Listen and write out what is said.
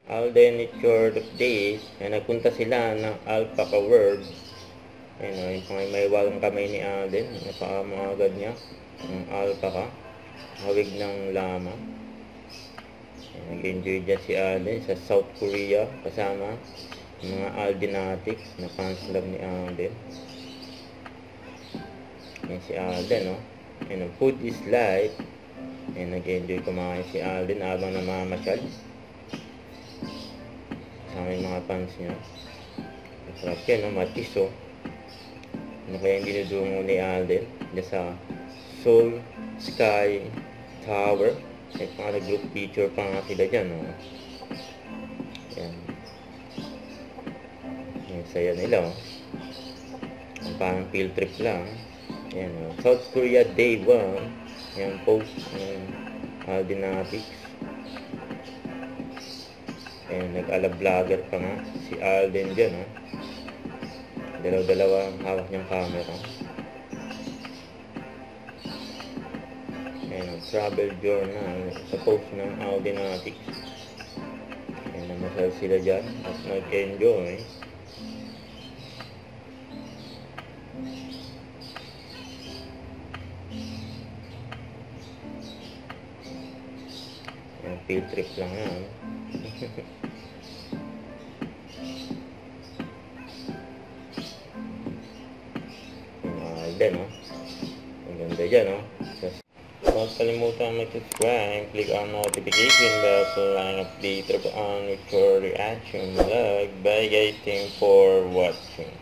Alden, it's your days. Nagpunta sila ng Alpaca World. Ayun, yung may walang kamay ni Alden. Napakamagad niya. Ang alpaca. Hawig ng lama. Nag-enjoy dyan si Alden sa South Korea. Kasama yung mga Aldenatics na fans love ni Alden. Yan si Alden, no? Ayun, food is life. Ayun, nag-enjoy kumain si Alden habang namamasyal. Kasama yung mga fans niya. Masarap yan, no? Matis, oh. Ano kaya yung dinudungo ni Alden dyan sa Seoul Sky Tower. Ay, mga group picture pa nga sila dyan, no? Yan. Yung saya nila, oh. Parang field trip lang. Yan, oh. South Korea Day 1. Yan, post ng Aldenatics. Ayan, nag-ala-vlogger pa nga si Alden dyan, oh. Dalaw-dalawa ang hawak niyang camera. Ayan, travel journal sa post ng Aldenatics. Ayan, namasal sila dyan at nag-enjoy. Ayan, field trip lang yan. Alden, no? Ang ganda dyan, no? Huwag kalimutan mag-subscribe, click on notification bell so lang update on for reaction vlog. Bye guys, thanks for watching.